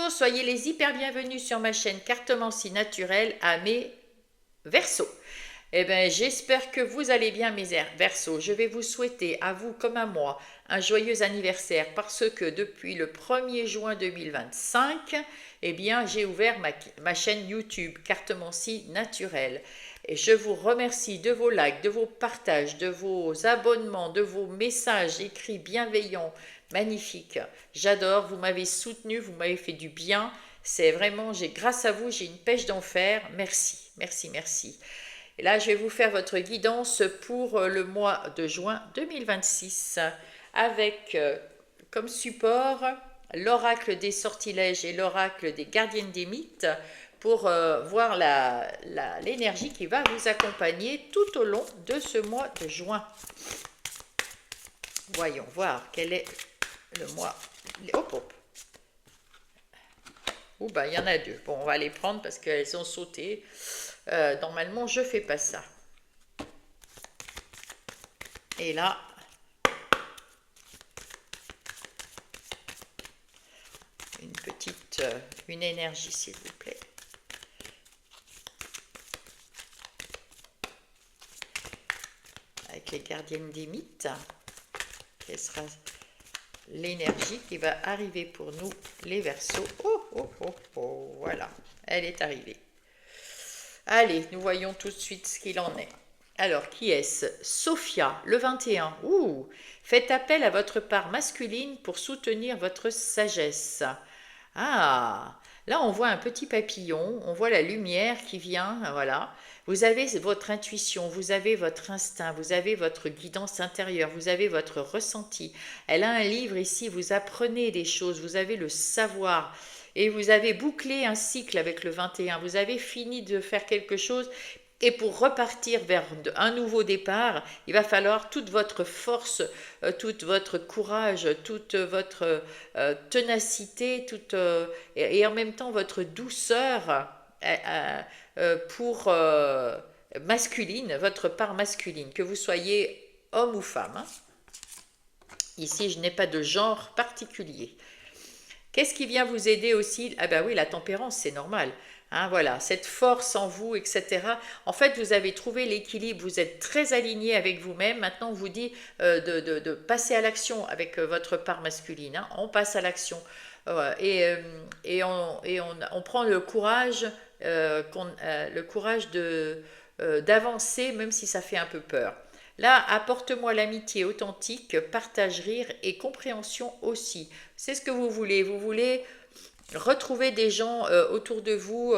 Bonjour, soyez les hyper bienvenus sur ma chaîne Cartomancie naturelle à mes Verseaux. Eh bien, j'espère que vous allez bien mes Verseaux. Je vais vous souhaiter, à vous comme à moi, un joyeux anniversaire parce que depuis le 1er juin 2025, eh bien, j'ai ouvert ma chaîne YouTube Cartomancie naturelle. Et je vous remercie de vos likes, de vos partages, de vos abonnements, de vos messages écrits bienveillants, magnifiques. J'adore, vous m'avez soutenu, vous m'avez fait du bien. C'est vraiment, grâce à vous, j'ai une pêche d'enfer. Merci, merci, merci. Et là, je vais vous faire votre guidance pour le mois de juin 2026 avec comme support l'oracle des sortilèges et l'oracle des gardiennes des mythes pour voir l'énergie qui va vous accompagner tout au long de ce mois de juin. Voyons voir quel est le mois. Hop, hop. Ouh, bah, il y en a deux. Bon, on va les prendre parce qu'elles ont sauté. Normalement, je fais pas ça. Et là, une énergie, s'il vous plaît. Avec les gardiennes des mythes, quelle sera l'énergie qui va arriver pour nous, les Verseaux. Oh, oh, oh, oh, voilà, elle est arrivée. Allez, nous voyons tout de suite ce qu'il en est. Alors, qui est-ce? Sophia, le 21. Ouh, faites appel à votre part masculine pour soutenir votre sagesse. Ah, là on voit un petit papillon, on voit la lumière qui vient, voilà. Vous avez votre intuition, vous avez votre instinct, vous avez votre guidance intérieure, vous avez votre ressenti. Elle a un livre ici, vous apprenez des choses, vous avez le savoir. Et vous avez bouclé un cycle avec le 21, vous avez fini de faire quelque chose. Et pour repartir vers un nouveau départ, il va falloir toute votre force, tout votre courage, toute votre ténacité, et en même temps votre douceur pour masculine, votre part masculine, que vous soyez homme ou femme. Hein. Ici, je n'ai pas de genre particulier. Qu'est-ce qui vient vous aider aussi? Ah ben oui, la tempérance, c'est normal. Hein, voilà, cette force en vous, etc. En fait, vous avez trouvé l'équilibre, vous êtes très aligné avec vous-même. Maintenant, on vous dit de passer à l'action avec votre part masculine. Hein. On passe à l'action. On prend le courage, d'avancer, même si ça fait un peu peur. Là, apporte-moi l'amitié authentique, partage, rire et compréhension aussi. C'est ce que vous voulez. Vous voulez retrouver des gens autour de vous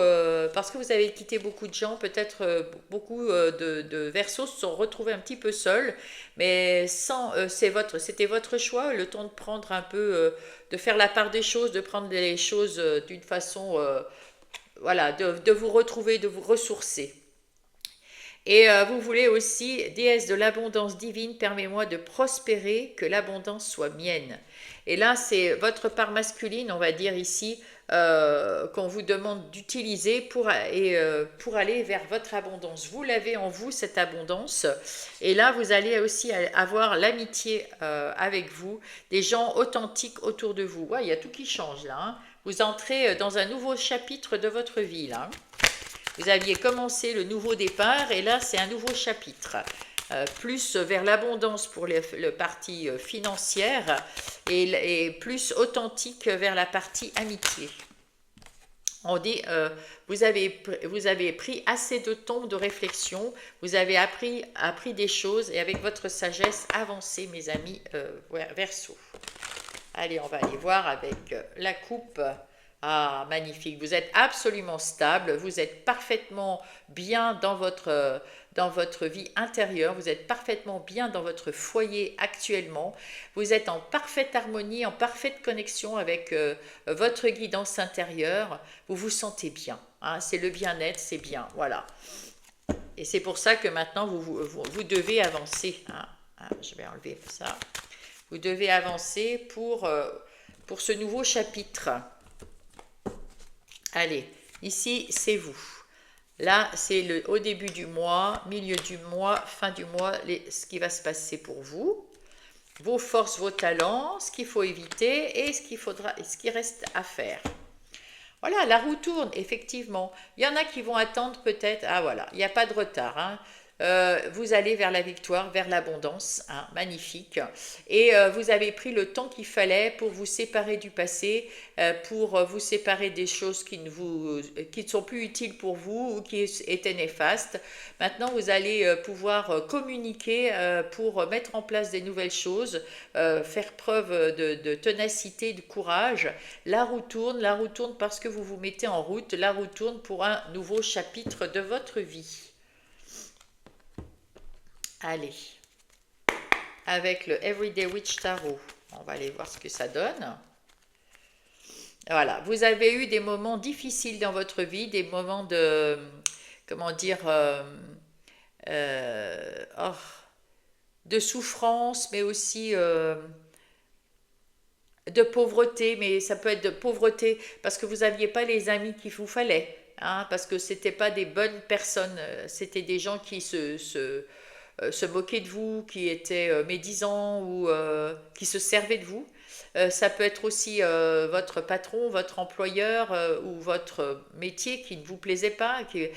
parce que vous avez quitté beaucoup de gens. Peut-être beaucoup de Verseaux se sont retrouvés un petit peu seuls. Mais c'était votre choix, le temps de prendre un peu, de faire la part des choses, de prendre les choses d'une façon, voilà, de vous retrouver, de vous ressourcer. Et vous voulez aussi, déesse de l'abondance divine, permets-moi de prospérer, que l'abondance soit mienne. Et là, c'est votre part masculine, on va dire ici, qu'on vous demande d'utiliser pour aller vers votre abondance. Vous l'avez en vous, cette abondance. Et là, vous allez aussi avoir l'amitié avec vous, des gens authentiques autour de vous. Ouais, il y a tout qui change là. Hein. Vous entrez dans un nouveau chapitre de votre vie là. Vous aviez commencé le nouveau départ et là c'est un nouveau chapitre, plus vers l'abondance pour le partie financière et plus authentique vers la partie amitié. On dit, vous avez pris assez de temps de réflexion, vous avez appris des choses et avec votre sagesse, avancez mes amis Verseaux. Allez, on va aller voir avec la coupe. Ah, magnifique. Vous êtes absolument stable. Vous êtes parfaitement bien dans votre vie intérieure. Vous êtes parfaitement bien dans votre foyer actuellement. Vous êtes en parfaite harmonie, en parfaite connexion avec votre guidance intérieure. Vous vous sentez bien. Hein, c'est le bien-être, c'est bien. Voilà. Et c'est pour ça que maintenant, vous devez avancer. Hein. Ah, je vais enlever ça. Vous devez avancer pour ce nouveau chapitre. Allez, ici, c'est vous. Là, c'est au début du mois, milieu du mois, fin du mois, ce qui va se passer pour vous. Vos forces, vos talents, ce qu'il faut éviter et ce qui reste à faire. Voilà, la roue tourne, effectivement. Il y en a qui vont attendre peut-être. Ah voilà, il n'y a pas de retard, hein. Vous allez vers la victoire, vers l'abondance, hein, magnifique. Et vous avez pris le temps qu'il fallait pour vous séparer du passé, pour vous séparer des choses qui ne sont plus utiles pour vous ou qui étaient néfastes. Maintenant, vous allez pouvoir communiquer pour mettre en place des nouvelles choses, faire preuve de ténacité, de courage. La roue tourne parce que vous vous mettez en route, la roue tourne pour un nouveau chapitre de votre vie. Allez, avec le Everyday Witch Tarot, on va aller voir ce que ça donne. Voilà, vous avez eu des moments difficiles dans votre vie, des moments de, comment dire, oh, de souffrance, mais aussi de pauvreté, mais ça peut être de pauvreté parce que vous n'aviez pas les amis qu'il vous fallait, hein, parce que c'était pas des bonnes personnes, c'était des gens qui se moquaient de vous, qui étaient médisants ou qui se servaient de vous. Ça peut être aussi votre patron, votre employeur ou votre métier qui ne vous plaisait pas, qui est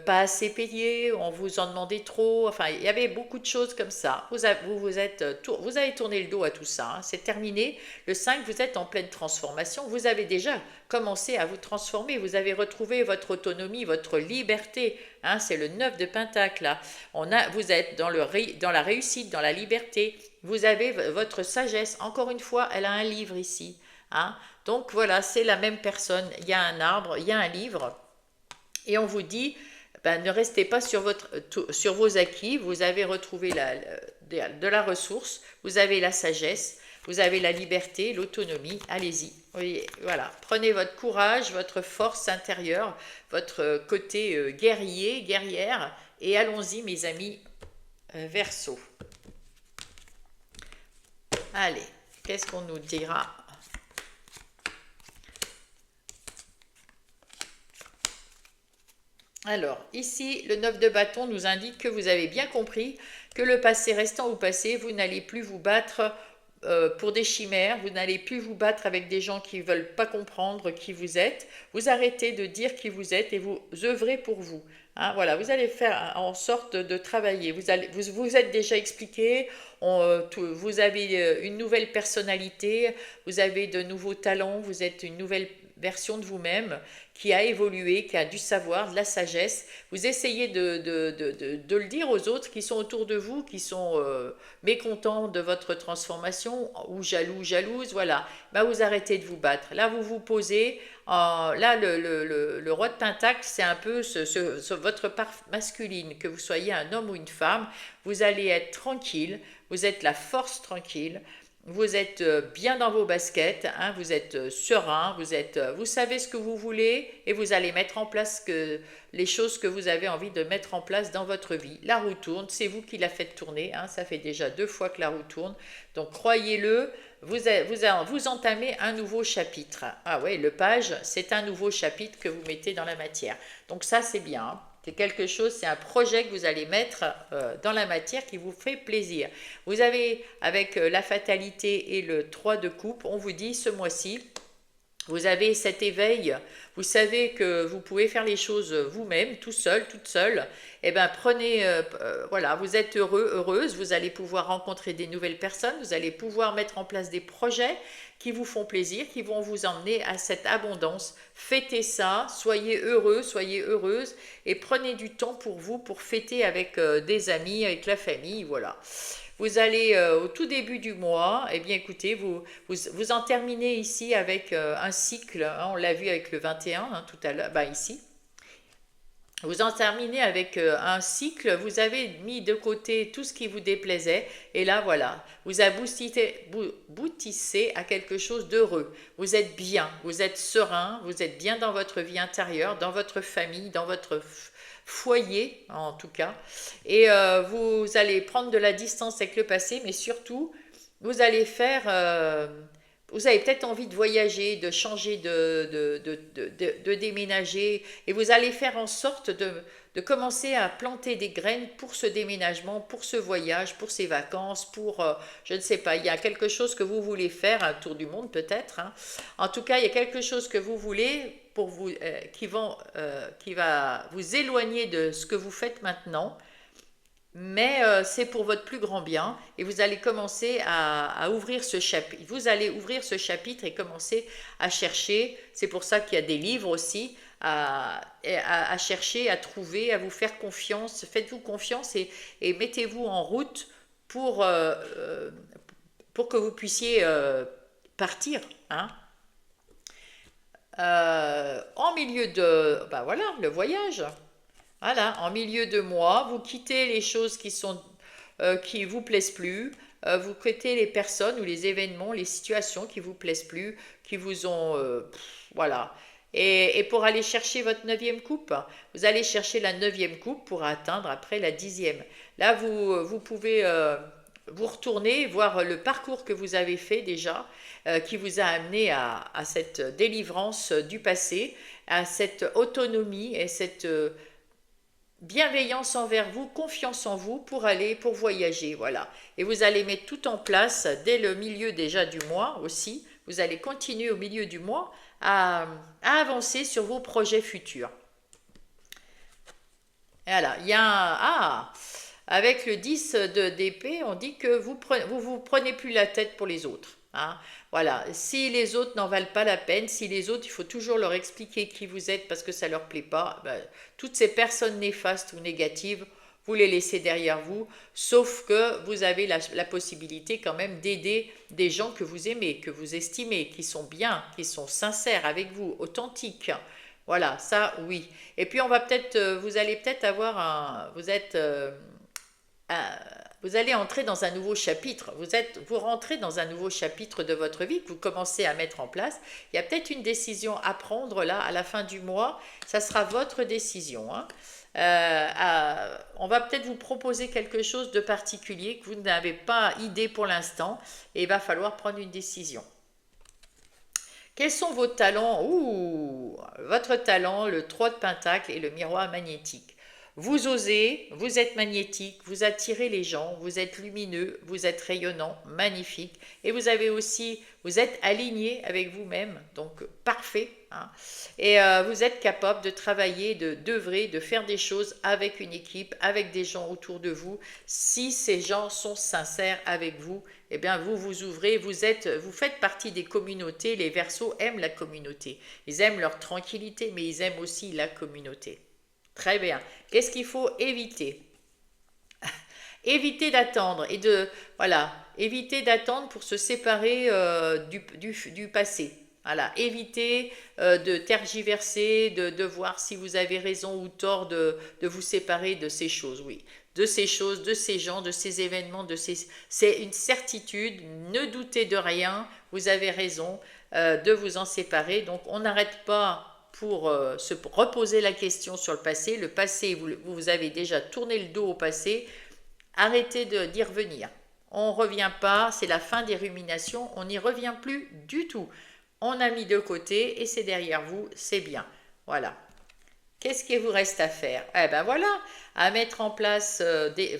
pas assez payé, on vous en demandait trop. Enfin, il y avait beaucoup de choses comme ça. Vous avez tourné le dos à tout ça, hein. C'est terminé. Le 5, vous êtes en pleine transformation. Vous avez déjà commencé à vous transformer. Vous avez retrouvé votre autonomie, votre liberté, hein. C'est le 9 de Pentacle là. Vous êtes dans la réussite, dans la liberté. Vous avez votre sagesse. Encore une fois, elle a un livre ici, hein. Donc voilà, c'est la même personne. Il y a un arbre, il y a un livre. Et on vous dit, ben, ne restez pas sur vos acquis. Vous avez retrouvé de la ressource. Vous avez la sagesse. Vous avez la liberté, l'autonomie. Allez-y. Oui, voilà. Prenez votre courage, votre force intérieure, votre côté guerrier, guerrière. Et allons-y, mes amis, Verseau. Allez, qu'est-ce qu'on nous dira? Alors, ici, le 9 de bâton nous indique que vous avez bien compris que le passé restant au passé, vous n'allez plus vous battre pour des chimères, vous n'allez plus vous battre avec des gens qui ne veulent pas comprendre qui vous êtes. Vous arrêtez de dire qui vous êtes et vous œuvrez pour vous. Hein, voilà, vous allez faire en sorte de travailler. Vous êtes déjà expliqué, vous avez une nouvelle personnalité, vous avez de nouveaux talents, vous êtes une nouvelle version de vous-même qui a évolué, qui a du savoir, de la sagesse. Vous essayez de le dire aux autres qui sont autour de vous, qui sont mécontents de votre transformation ou jaloux, jalouse, voilà. Ben, vous arrêtez de vous battre. Là, vous vous posez. Là, le roi de Pentacle, c'est un peu votre part masculine, que vous soyez un homme ou une femme. Vous allez être tranquille, vous êtes la force tranquille. Vous êtes bien dans vos baskets, hein, vous êtes serein, vous savez ce que vous voulez et vous allez mettre en place les choses que vous avez envie de mettre en place dans votre vie. La roue tourne, c'est vous qui la faites tourner, hein, ça fait déjà 2 fois que la roue tourne. Donc croyez-le, vous entamez un nouveau chapitre. Ah ouais, le page, c'est un nouveau chapitre que vous mettez dans la matière. Donc ça, c'est bien, hein. C'est quelque chose, c'est un projet que vous allez mettre dans la matière qui vous fait plaisir. Vous avez, avec la fatalité et le 3 de coupe, on vous dit ce mois-ci, vous avez cet éveil, vous savez que vous pouvez faire les choses vous-même, tout seul, toute seule. Eh bien, voilà, vous êtes heureux, heureuse, vous allez pouvoir rencontrer des nouvelles personnes, vous allez pouvoir mettre en place des projets qui vous font plaisir, qui vont vous emmener à cette abondance. Fêtez ça, soyez heureux, soyez heureuse et prenez du temps pour vous, pour fêter avec des amis, avec la famille, voilà. Vous allez au tout début du mois, eh bien écoutez, vous en terminez ici avec un cycle, hein, on l'a vu avec le 21 hein, tout à l'heure, bah ici. Vous en terminez avec un cycle, vous avez mis de côté tout ce qui vous déplaisait, et là voilà, vous aboutissez à quelque chose d'heureux. Vous êtes bien, vous êtes serein, vous êtes bien dans votre vie intérieure, dans votre famille, dans votre foyer en tout cas, et vous allez prendre de la distance avec le passé, mais surtout, vous allez faire vous avez peut-être envie de voyager, de changer, de déménager, et vous allez faire en sorte de commencer à planter des graines pour ce déménagement, pour ce voyage, pour ces vacances, pour, je ne sais pas, il y a quelque chose que vous voulez faire, un tour du monde peut-être, hein. En tout cas, il y a quelque chose que vous voulez pour vous, qui va vous éloigner de ce que vous faites maintenant, mais c'est pour votre plus grand bien et vous allez commencer à ouvrir ce chapitre. Vous allez ouvrir ce chapitre et commencer à chercher. C'est pour ça qu'il y a des livres aussi à chercher, à trouver, à vous faire confiance. Faites-vous confiance et mettez-vous en route pour, euh, euh, pour que vous puissiez partir, hein. En milieu de, ben voilà, le voyage. Voilà, en milieu de mois, vous quittez les choses qui vous plaisent plus, vous quittez les personnes ou les événements, les situations qui vous plaisent plus, qui vous ont, voilà. Et pour aller chercher votre neuvième coupe, vous allez chercher la neuvième coupe pour atteindre après la 10e. Là, vous pouvez vous retourner, voir le parcours que vous avez fait déjà, qui vous a amené à cette délivrance du passé, à cette autonomie et cette bienveillance envers vous, confiance en vous pour voyager, voilà. Et vous allez mettre tout en place dès le milieu déjà du mois aussi. Vous allez continuer au milieu du mois à avancer sur vos projets futurs. Voilà, il y a avec le 10 d'épée, on dit que vous prenez plus la tête pour les autres, hein. Voilà, si les autres n'en valent pas la peine, si les autres, il faut toujours leur expliquer qui vous êtes parce que ça leur plaît pas, ben, toutes ces personnes néfastes ou négatives, vous les laissez derrière vous, sauf que vous avez la possibilité quand même d'aider des gens que vous aimez, que vous estimez, qui sont bien, qui sont sincères avec vous, authentiques. Voilà, ça oui. Et puis on va peut-être, vous allez peut-être avoir euh, vous allez entrer dans un nouveau chapitre. Vous rentrez dans un nouveau chapitre de votre vie que vous commencez à mettre en place. Il y a peut-être une décision à prendre là à la fin du mois. Ça sera votre décision, hein. On va peut-être vous proposer quelque chose de particulier que vous n'avez pas idée pour l'instant et il va falloir prendre une décision. Quels sont vos talents? Ouh, votre talent, le 3 de Pentacle et le miroir magnétique. Vous osez, vous êtes magnétique, vous attirez les gens, vous êtes lumineux, vous êtes rayonnant, magnifique. Et vous êtes aligné avec vous-même, donc parfait, hein. Et vous êtes capable de travailler, d'œuvrer, de faire des choses avec une équipe, avec des gens autour de vous. Si ces gens sont sincères avec vous, eh bien vous vous ouvrez, vous faites partie des communautés. Les Verseaux aiment la communauté. Ils aiment leur tranquillité, mais ils aiment aussi la communauté. Très bien. Qu'est-ce qu'il faut éviter? Éviter d'attendre éviter d'attendre pour se séparer du passé. Voilà, évitez de tergiverser, de voir si vous avez raison ou tort de vous séparer de ces choses, oui. De ces choses, de ces gens, de ces événements, c'est une certitude, ne doutez de rien, vous avez raison de vous en séparer. Donc on n'arrête pas pour se reposer la question sur le passé. Le passé, vous avez déjà tourné le dos au passé, arrêtez d'y revenir. On ne revient pas, c'est la fin des ruminations, on n'y revient plus du tout. On a mis de côté et c'est derrière vous, c'est bien. Voilà. Qu'est-ce qu'il vous reste à faire? Eh ben voilà, à mettre en place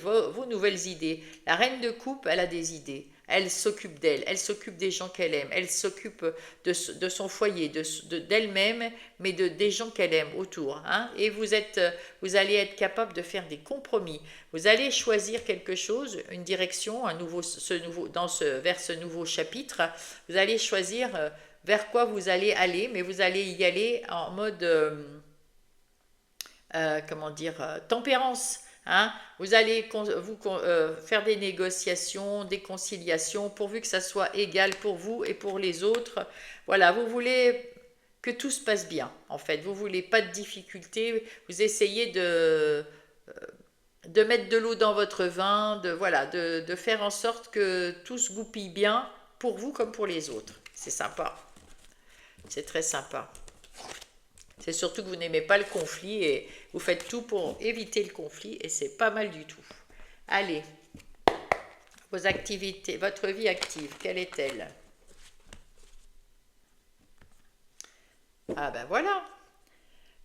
vos nouvelles idées. La reine de coupe, elle a des idées. Elle s'occupe d'elle, elle s'occupe des gens qu'elle aime, elle s'occupe de son foyer, d'elle-même, mais des gens qu'elle aime autour, hein. Et vous allez être capable de faire des compromis. Vous allez choisir quelque chose, une direction, vers ce nouveau chapitre. Vous allez choisir vers quoi vous allez aller, mais vous allez y aller en mode tempérance, hein. Vous allez faire des négociations, des conciliations, pourvu que ça soit égal pour vous et pour les autres. Voilà, vous voulez que tout se passe bien, en fait. Vous voulez pas de difficultés, vous essayez de mettre de l'eau dans votre vin, de faire en sorte que tout se goupille bien pour vous comme pour les autres. C'est sympa. C'est très sympa. C'est surtout que vous n'aimez pas le conflit et vous faites tout pour éviter le conflit et c'est pas mal du tout. Allez, vos activités, votre vie active, quelle est-elle? Ah ben voilà.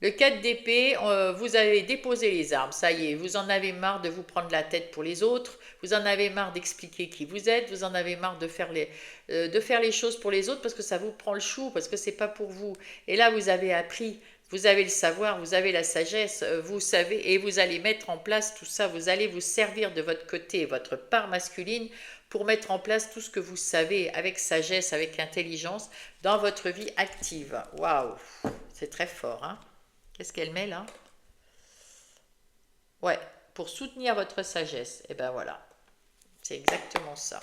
Le 4 d'épée, vous avez déposé les armes, ça y est, vous en avez marre de vous prendre la tête pour les autres, vous en avez marre d'expliquer qui vous êtes, vous en avez marre de faire les choses pour les autres parce que ça vous prend le chou, parce que c'est pas pour vous. Et là, vous avez appris, vous avez le savoir, vous avez la sagesse, vous savez, et vous allez mettre en place tout ça, vous allez vous servir de votre côté, votre part masculine, pour mettre en place tout ce que vous savez avec sagesse, avec intelligence, dans votre vie active. Waouh, c'est très fort, hein? Qu'est-ce qu'elle met là? Ouais, pour soutenir votre sagesse. Et ben voilà, c'est exactement ça.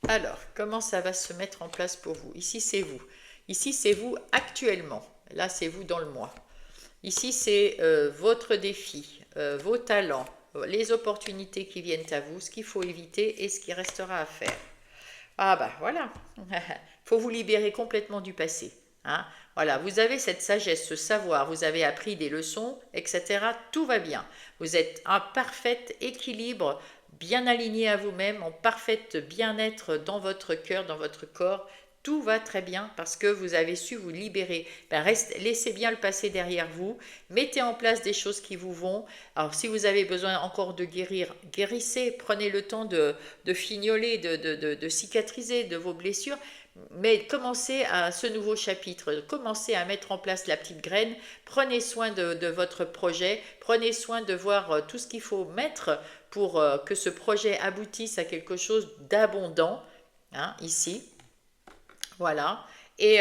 Alors, comment ça va se mettre en place pour vous? Ici, c'est vous. Ici, c'est vous actuellement. Là, c'est vous dans le mois. Ici, c'est votre défi, vos talents, les opportunités qui viennent à vous, ce qu'il faut éviter et ce qui restera à faire. Ah bah voilà, faut vous libérer complètement du passé. Hein. Voilà, vous avez cette sagesse, ce savoir, vous avez appris des leçons, etc. Tout va bien. Vous êtes un parfait équilibre, bien aligné à vous-même, en parfait bien-être dans votre cœur, dans votre corps. Tout va très bien parce que vous avez su vous libérer. Ben laissez bien le passé derrière vous. Mettez en place des choses qui vous vont. Alors, si vous avez besoin encore de guérir, guérissez. Prenez le temps de fignoler, de cicatriser de vos blessures. Mais commencez à ce nouveau chapitre. Commencez à mettre en place la petite graine. Prenez soin de votre projet. Prenez soin de voir tout ce qu'il faut mettre pour que ce projet aboutisse à quelque chose d'abondant. Hein, ici. Voilà. Et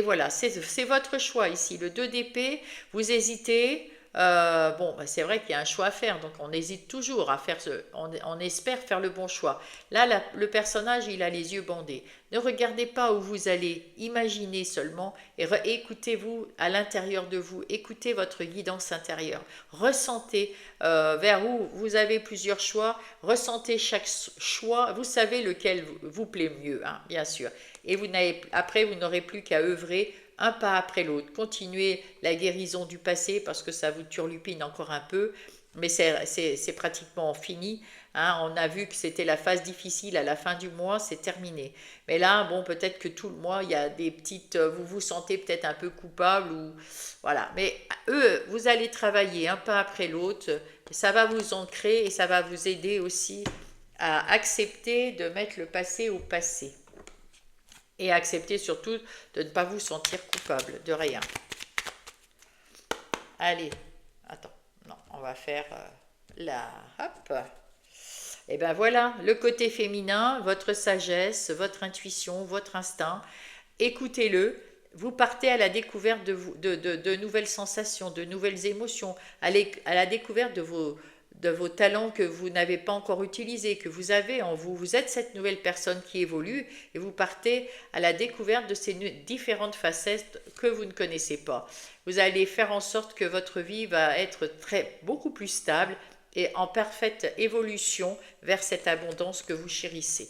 voilà, c'est votre choix ici. Le 2 d'épée, vous hésitez. Bon, bah, c'est vrai qu'il y a un choix à faire, donc on hésite toujours à faire on espère faire le bon choix. Là, le personnage, il a les yeux bandés. Ne regardez pas où vous allez, imaginez seulement et écoutez-vous à l'intérieur de vous, écoutez votre guidance intérieure, ressentez vers où vous avez plusieurs choix, ressentez chaque choix, vous savez lequel vous plaît mieux, hein, bien sûr. Et après, vous n'aurez plus qu'à œuvrer un pas après l'autre. Continuez la guérison du passé parce que ça vous turlupine encore un peu, mais c'est pratiquement fini. Hein. On a vu que c'était la phase difficile à la fin du mois, c'est terminé. Mais là, bon, peut-être que tout le mois, il y a des petites... vous vous sentez peut-être un peu coupable ou... Voilà. Mais eux, vous allez travailler un pas après l'autre. Ça va vous ancrer et ça va vous aider aussi à accepter de mettre le passé au passé. Et accepter surtout de ne pas vous sentir coupable de rien. Allez, attends, non, on va faire la... Hop. Et ben voilà, le côté féminin, votre sagesse, votre intuition, votre instinct, écoutez-le. Vous partez à la découverte de nouvelles sensations, de nouvelles émotions, à la découverte de vos talents que vous n'avez pas encore utilisés, que vous avez en vous. Vous êtes cette nouvelle personne qui évolue et vous partez à la découverte de ces différentes facettes que vous ne connaissez pas. Vous allez faire en sorte que votre vie va être beaucoup plus stable et en parfaite évolution vers cette abondance que vous chérissez.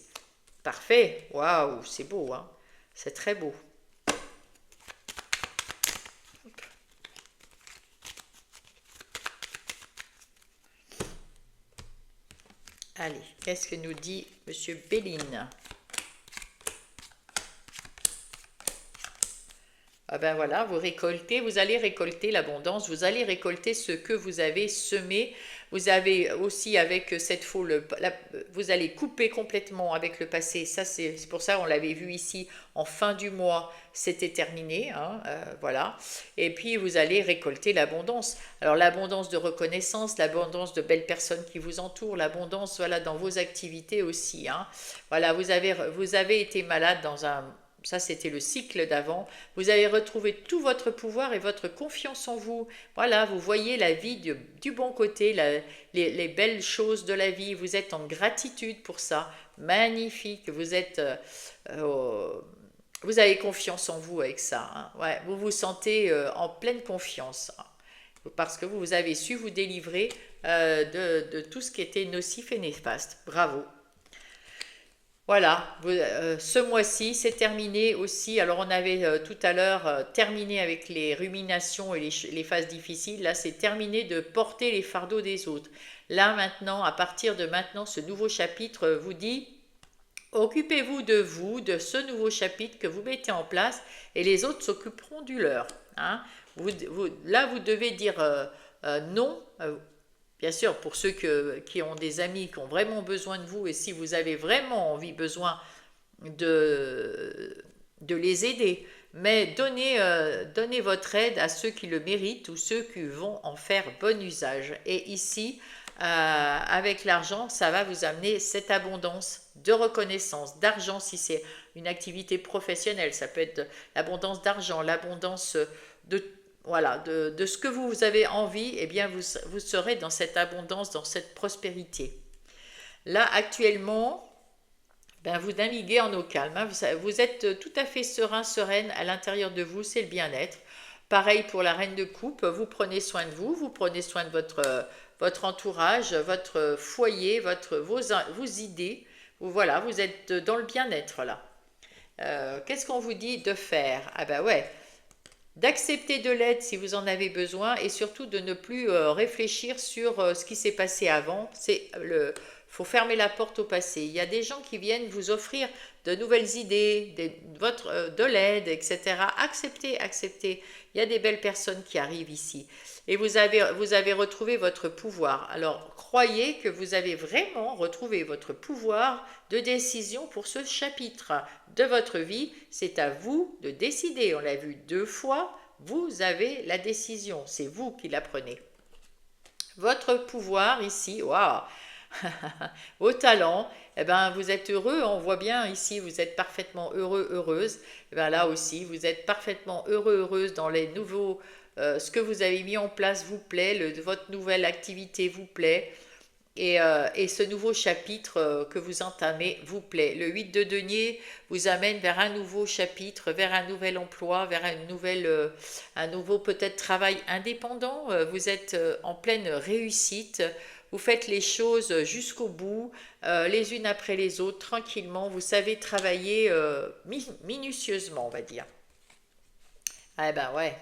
Parfait, waouh, c'est beau, hein? C'est très beau. Allez, qu'est-ce que nous dit Monsieur Béline? Ah ben voilà, vous allez récolter l'abondance, vous allez récolter ce que vous avez semé. Vous avez aussi avec cette foule, vous allez couper complètement avec le passé. Ça, c'est pour ça on l'avait vu ici en fin du mois, c'était terminé. Hein, voilà. Et puis vous allez récolter l'abondance. Alors l'abondance de reconnaissance, l'abondance de belles personnes qui vous entourent, l'abondance voilà dans vos activités aussi. Hein. Voilà, vous avez été malade dans un ça c'était le cycle d'avant, vous allez retrouver tout votre pouvoir et votre confiance en vous. Voilà, vous voyez la vie du bon côté, les belles choses de la vie, vous êtes en gratitude pour ça, magnifique, vous avez confiance en vous avec ça, hein. Ouais, vous vous sentez en pleine confiance, hein, parce que vous avez su vous délivrer de tout ce qui était nocif et néfaste. Bravo. Voilà, ce mois-ci, c'est terminé aussi. Alors, on avait tout à l'heure terminé avec les ruminations et les phases difficiles. Là, c'est terminé de porter les fardeaux des autres. Là, maintenant, à partir de maintenant, ce nouveau chapitre vous dit, occupez-vous, de ce nouveau chapitre que vous mettez en place et les autres s'occuperont du leur. Hein. Là, vous devez dire non. Bien sûr, pour ceux qui ont des amis qui ont vraiment besoin de vous et si vous avez vraiment besoin de, de les aider, mais donnez votre aide à ceux qui le méritent ou ceux qui vont en faire bon usage. Et ici, avec l'argent, ça va vous amener cette abondance de reconnaissance, d'argent si c'est une activité professionnelle. Ça peut être l'abondance d'argent, l'abondance de voilà, de ce que vous avez envie, eh bien vous serez dans cette abondance, dans cette prospérité. Là, actuellement, ben, vous naviguez en eau calme. Hein. Vous êtes tout à fait serein, sereine à l'intérieur de vous, c'est le bien-être. Pareil pour la reine de coupe, vous prenez soin de vous, vous prenez soin de votre entourage, votre foyer, vos idées. Voilà, vous êtes dans le bien-être là. Qu'est-ce qu'on vous dit de faire? Ah ben ouais, d'accepter de l'aide si vous en avez besoin et surtout de ne plus réfléchir sur ce qui s'est passé avant. Faut fermer la porte au passé. Il y a des gens qui viennent vous offrir de nouvelles idées, de l'aide, etc. Acceptez, acceptez. Il y a des belles personnes qui arrivent ici. Et vous avez retrouvé votre pouvoir. Alors, croyez que vous avez vraiment retrouvé votre pouvoir de décision pour ce chapitre de votre vie. C'est à vous de décider. On l'a vu 2 fois. Vous avez la décision. C'est vous qui la prenez. Votre pouvoir ici, waouh, au talent, eh ben, vous êtes heureux, on voit bien ici, vous êtes parfaitement heureux, heureuse. Eh ben, là aussi, vous êtes parfaitement heureux, heureuse dans les nouveaux, ce que vous avez mis en place vous plaît, votre nouvelle activité vous plaît. Et ce nouveau chapitre que vous entamez vous plaît. Le 8 de denier vous amène vers un nouveau chapitre, vers un nouvel emploi, vers un nouveau peut-être travail indépendant. Vous êtes en pleine réussite. Vous faites les choses jusqu'au bout, les unes après les autres, tranquillement. Vous savez travailler minutieusement, on va dire. Ah ben ouais,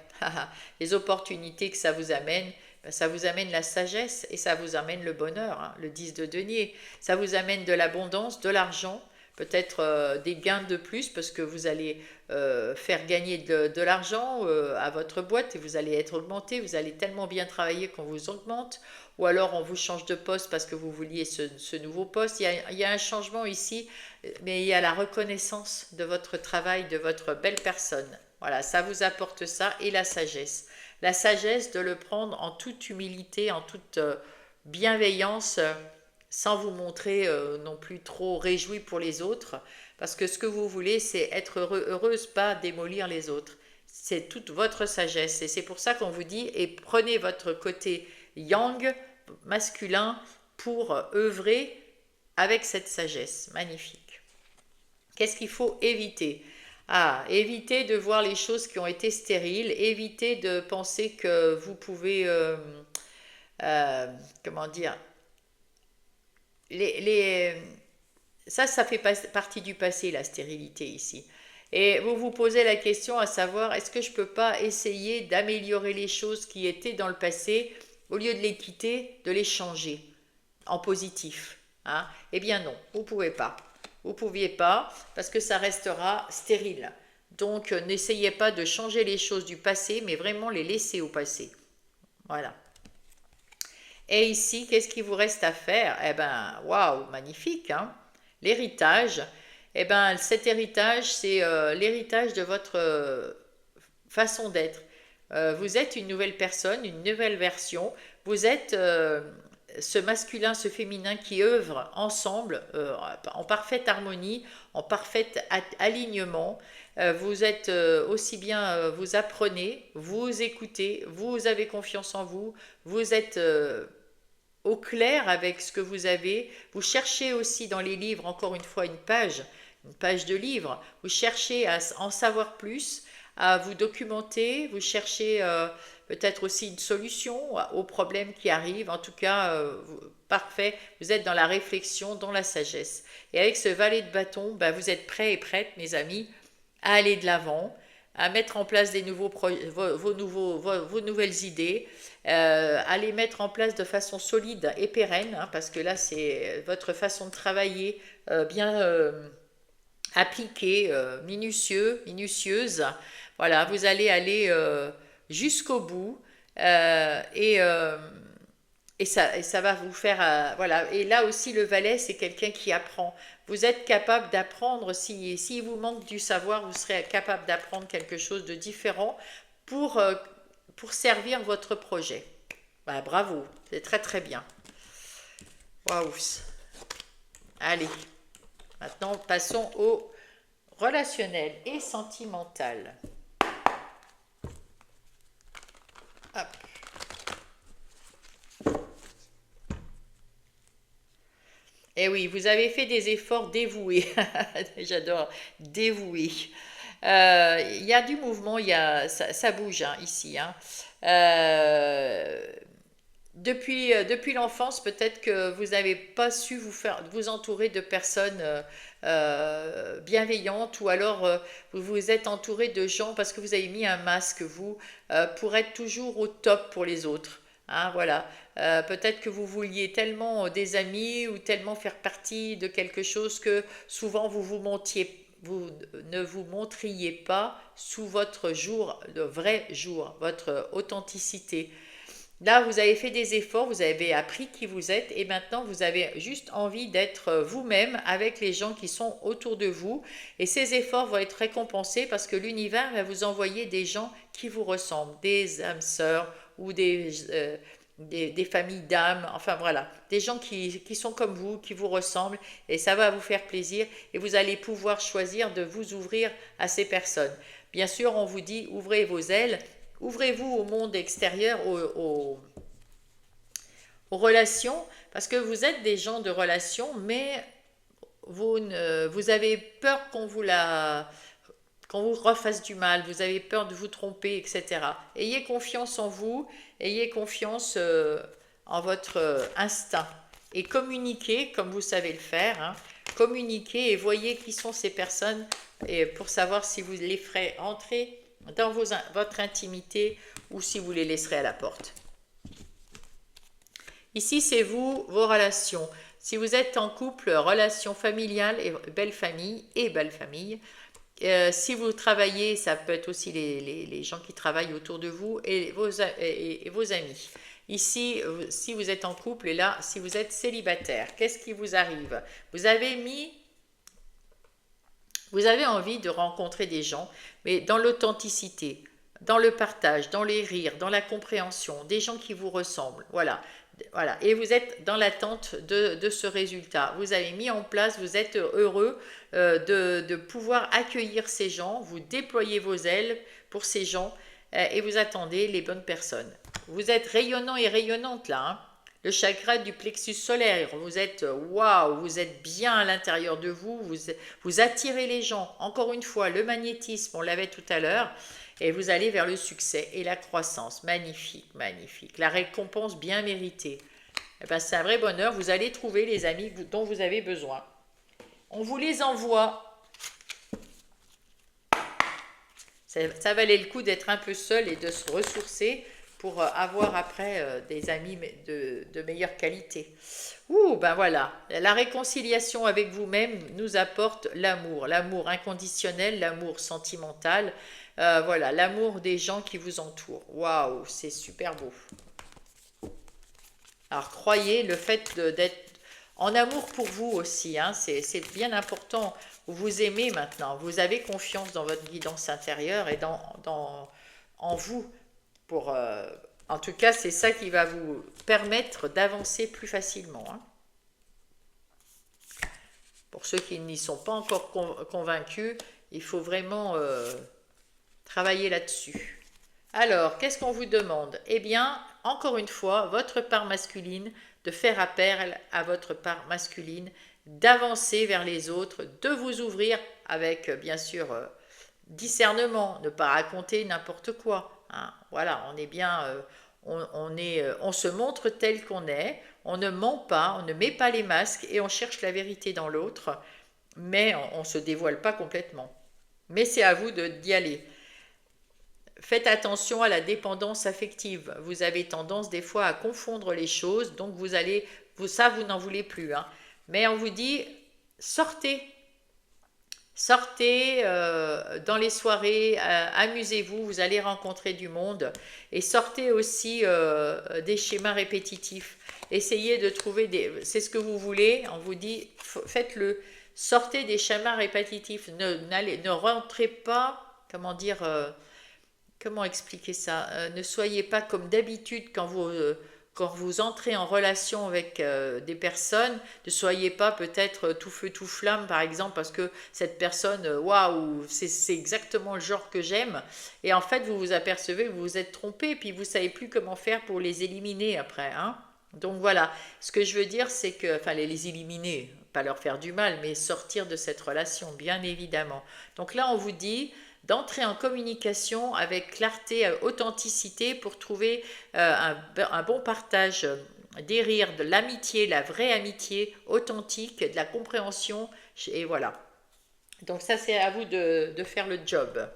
les opportunités que ça vous amène, ben ça vous amène la sagesse et ça vous amène le bonheur, hein, le 10 de denier. Ça vous amène de l'abondance, de l'argent, peut-être des gains de plus parce que vous allez faire gagner de l'argent à votre boîte et vous allez être augmenté, vous allez tellement bien travailler qu'on vous augmente ou alors on vous change de poste parce que vous vouliez ce nouveau poste. Il y a un changement ici, mais il y a la reconnaissance de votre travail, de votre belle personne. Voilà, ça vous apporte ça et la sagesse. La sagesse de le prendre en toute humilité, en toute bienveillance, sans vous montrer non plus trop réjoui pour les autres, parce que ce que vous voulez, c'est être heureuse, pas démolir les autres. C'est toute votre sagesse et c'est pour ça qu'on vous dit, et prenez votre côté yang, masculin, pour œuvrer avec cette sagesse. Magnifique. Qu'est-ce qu'il faut éviter? Ah, évitez de voir les choses qui ont été stériles, évitez de penser que vous pouvez, comment dire, les, ça fait partie du passé, la stérilité ici. Et vous vous posez la question à savoir, est-ce que je ne peux pas essayer d'améliorer les choses qui étaient dans le passé, au lieu de les quitter, de les changer en positif, hein? Eh bien non, vous ne pouvez pas. Vous ne pouviez pas parce que ça restera stérile. Donc n'essayez pas de changer les choses du passé, mais vraiment les laisser au passé. Voilà. Et ici, qu'est-ce qu'il vous reste à faire? Eh ben, waouh, magnifique, hein? L'héritage. Eh ben, cet héritage, c'est l'héritage de votre façon d'être. Vous êtes une nouvelle personne, une nouvelle version. Vous êtes ce masculin, ce féminin qui œuvrent ensemble en parfaite harmonie, en parfait alignement. Vous êtes aussi bien, vous apprenez, vous écoutez, vous avez confiance en vous, vous êtes au clair avec ce que vous avez. Vous cherchez aussi dans les livres, encore une page de livre. Vous cherchez à en savoir plus, à vous documenter. Vous cherchez peut-être aussi une solution aux problèmes qui arrivent. En tout cas, parfait, vous êtes dans la réflexion, dans la sagesse. Et avec ce valet de bâton, ben, vous êtes prêts et prêtes, mes amis, à aller de l'avant, à mettre en place des nouveaux vos nouvelles idées, à les mettre en place de façon solide et pérenne, hein, parce que là, c'est votre façon de travailler bien appliquée, minutieuse. Voilà, vous allez aller jusqu'au bout euh, et, euh, et ça va vous faire... voilà. Et là aussi, le valet, c'est quelqu'un qui apprend. Vous êtes capable d'apprendre, si vous manque du savoir, vous serez capable d'apprendre quelque chose de différent pour, euh, pour servir votre projet. Bah, bravo, c'est très très bien. Waouh. Allez, maintenant passons au relationnel et sentimental. Hop. Eh oui, vous avez fait des efforts dévoués. J'adore, dévoués. Il y a du mouvement, ça bouge hein, ici. Hein. Euh, depuis l'enfance, peut-être que vous n'avez pas su vous entourer de personnes bienveillantes ou alors vous vous êtes entouré de gens parce que vous avez mis un masque, vous, pour être toujours au top pour les autres. Hein, voilà. Peut-être que vous vouliez tellement des amis ou tellement faire partie de quelque chose que souvent vous ne vous montriez pas sous votre jour, le vrai jour, votre authenticité. Là, vous avez fait des efforts, vous avez appris qui vous êtes et maintenant vous avez juste envie d'être vous-même avec les gens qui sont autour de vous. Et ces efforts vont être récompensés parce que l'univers va vous envoyer des gens qui vous ressemblent, des âmes sœurs ou des familles d'âmes, enfin voilà, des gens qui sont comme vous, qui vous ressemblent et ça va vous faire plaisir et vous allez pouvoir choisir de vous ouvrir à ces personnes. Bien sûr, on vous dit ouvrez vos ailes. Ouvrez-vous au monde extérieur, aux relations, parce que vous êtes des gens de relations, mais vous avez peur qu'on vous refasse du mal, vous avez peur de vous tromper, etc. Ayez confiance en vous, ayez confiance en votre instinct et communiquez comme vous savez le faire. Hein. Communiquez et voyez qui sont ces personnes et pour savoir si vous les ferez entrer dans votre intimité ou si vous les laisserez à la porte. Ici, c'est vous, vos relations. Si vous êtes en couple, relation familiale et belle famille. Si vous travaillez, ça peut être aussi les gens qui travaillent autour de vous et vos amis. Ici, si vous êtes en couple et là, si vous êtes célibataire, qu'est-ce qui vous arrive? Vous avez envie de rencontrer des gens, mais dans l'authenticité, dans le partage, dans les rires, dans la compréhension, des gens qui vous ressemblent. Voilà. Voilà. Et vous êtes dans l'attente de ce résultat. Vous avez mis en place, vous êtes heureux de pouvoir accueillir ces gens, vous déployez vos ailes pour ces gens et vous attendez les bonnes personnes. Vous êtes rayonnant et rayonnante là. Hein. Le chakra du plexus solaire, vous êtes waouh, vous êtes bien à l'intérieur de vous, vous attirez les gens. Encore une fois, le magnétisme, on l'avait tout à l'heure, et vous allez vers le succès et la croissance. Magnifique, magnifique. La récompense bien méritée. Eh ben, c'est un vrai bonheur, vous allez trouver les amis dont vous avez besoin. On vous les envoie. Ça valait le coup d'être un peu seul et de se ressourcer pour avoir après des amis de meilleure qualité. Ouh, ben voilà, la réconciliation avec vous-même nous apporte l'amour inconditionnel, l'amour sentimental, voilà, l'amour des gens qui vous entourent. Waouh, c'est super beau. Alors croyez le fait d'être en amour pour vous aussi, hein, c'est bien important. Vous vous aimez maintenant, vous avez confiance dans votre guidance intérieure et en vous. En tout cas, c'est ça qui va vous permettre d'avancer plus facilement. Hein. Pour ceux qui n'y sont pas encore convaincus, il faut vraiment travailler là-dessus. Alors, qu'est-ce qu'on vous demande? Eh bien, encore une fois, votre part masculine, de faire appel à votre part masculine, d'avancer vers les autres, de vous ouvrir avec, bien sûr, discernement, ne pas raconter n'importe quoi. hein. Voilà, on est bien, on se montre tel qu'on est, on ne ment pas, on ne met pas les masques et on cherche la vérité dans l'autre, mais on ne se dévoile pas complètement. Mais c'est à vous d'y aller. Faites attention à la dépendance affective. Vous avez tendance des fois à confondre les choses, donc vous n'en voulez plus, hein. Mais on vous dit, sortez, sortez dans les soirées, amusez-vous, vous allez rencontrer du monde et sortez aussi des schémas répétitifs. Essayez de trouver c'est ce que vous voulez, on vous dit, faites-le. Sortez des schémas répétitifs, ne rentrez pas, comment dire, comment expliquer ça? Ne soyez pas comme d'habitude quand vous entrez en relation avec des personnes, ne soyez pas peut-être tout feu tout flamme par exemple parce que cette personne, waouh, c'est exactement le genre que j'aime. Et en fait, vous vous apercevez que vous vous êtes trompé, puis vous savez plus comment faire pour les éliminer après, hein. Donc voilà, ce que je veux dire, c'est que, enfin les éliminer, pas leur faire du mal, mais sortir de cette relation, bien évidemment. Donc là, on vous dit d'entrer en communication avec clarté, authenticité pour trouver un bon partage, des rires, de l'amitié, la vraie amitié authentique, de la compréhension, et voilà. Donc ça, c'est à vous de faire le job.